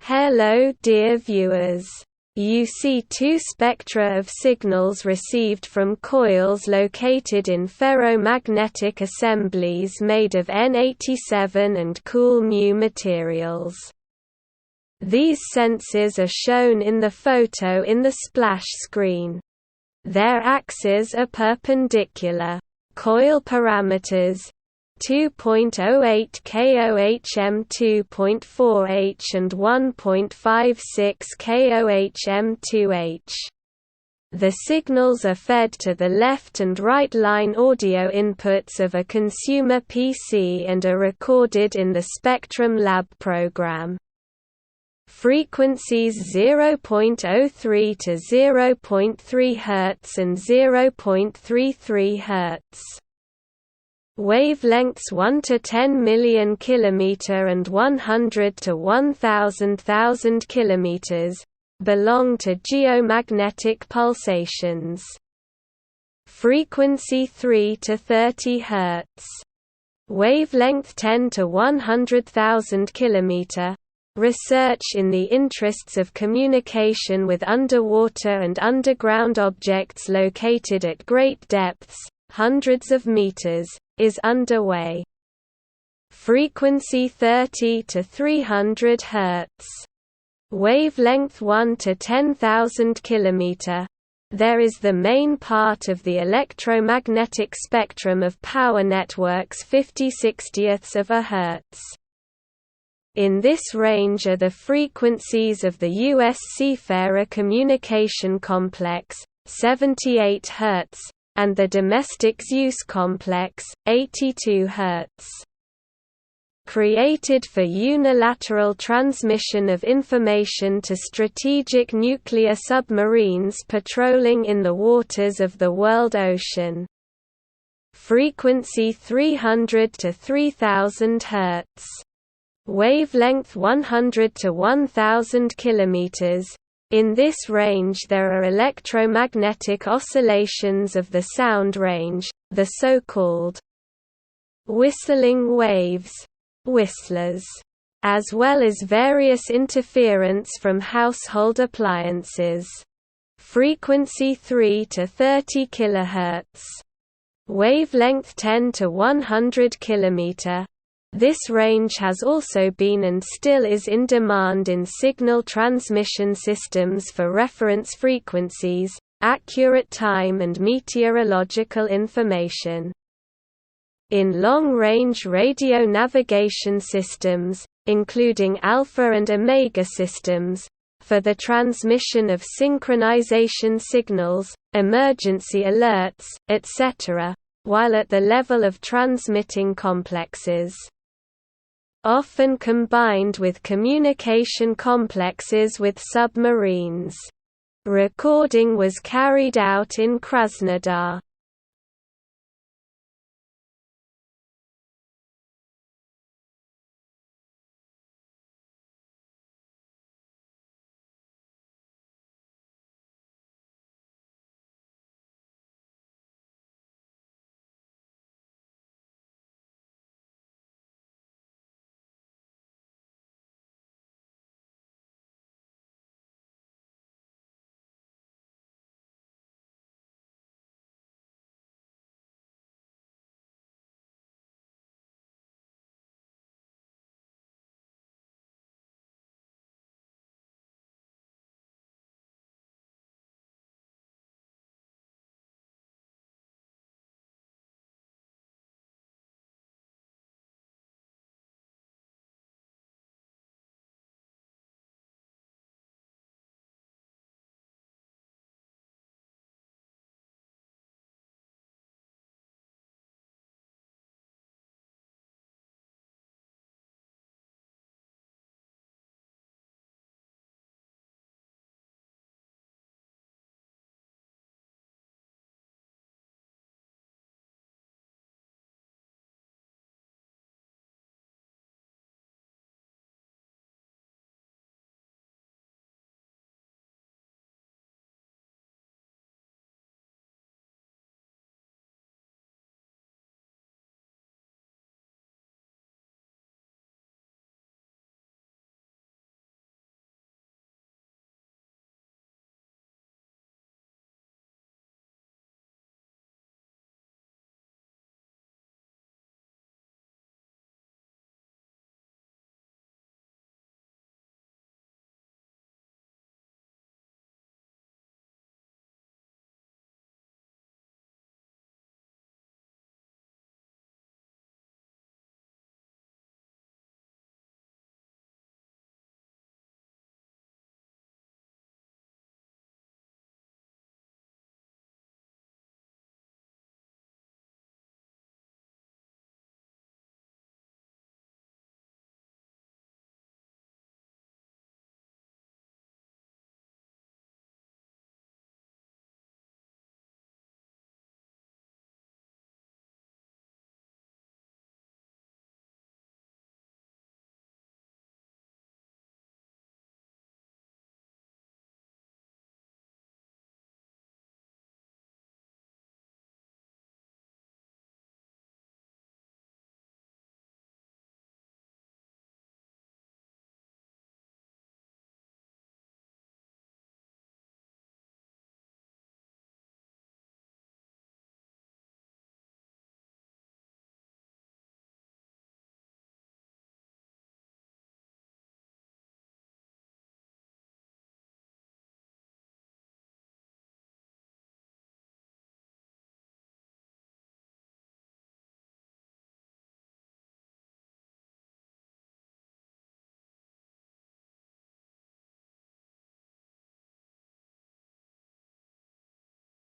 Hello dear viewers. You see two spectra of signals received from coils located in ferromagnetic assemblies made of N87 and kOhm materials. These sensors are shown in the photo in the splash screen. Their axes are perpendicular. Coil parameters 2.08 kOhm 2.4H and 1.56 kOhm 2H. The signals are fed to the left and right line audio inputs of a consumer PC and are recorded in the Spectrum Lab program. Frequencies 0.03 to 0.3 Hz and 0.33 Hz. Wavelengths 1 to 10 million km and 100 to 1,000,000 km belong to geomagnetic pulsations. Frequency 3 to 30 Hz. Wavelength 10 to 100,000 km. Research in the interests of communication with underwater and underground objects located at great depths, hundreds of meters, is underway. Frequency 30 to 300 Hz. Wavelength 1 to 10,000 km. There is the main part of the electromagnetic spectrum of power networks 50/60ths of a Hertz. In this range are the frequencies of the US SeaFarer communication complex, 78 Hz, and the domestic ZEUS complex, 82 Hz. Created for unilateral transmission of information to strategic nuclear submarines patrolling in the waters of the world ocean. Frequency 300 to 3000 Hz. Wavelength 100 to 1000 km. In this range there are electromagnetic oscillations of the sound range, the so-called whistling waves, whistlers, as well as various interference from household appliances. Frequency 3 to 30 kHz. Wavelength 10 to 100 km. This range has also been and still is in demand in signal transmission systems for reference frequencies, accurate time and meteorological information. In long-range radio navigation systems, including alpha and omega systems, for the transmission of synchronization signals, emergency alerts, etc., while at the level of transmitting complexes. Often combined with communication complexes with submarines. Recording was carried out in Krasnodar.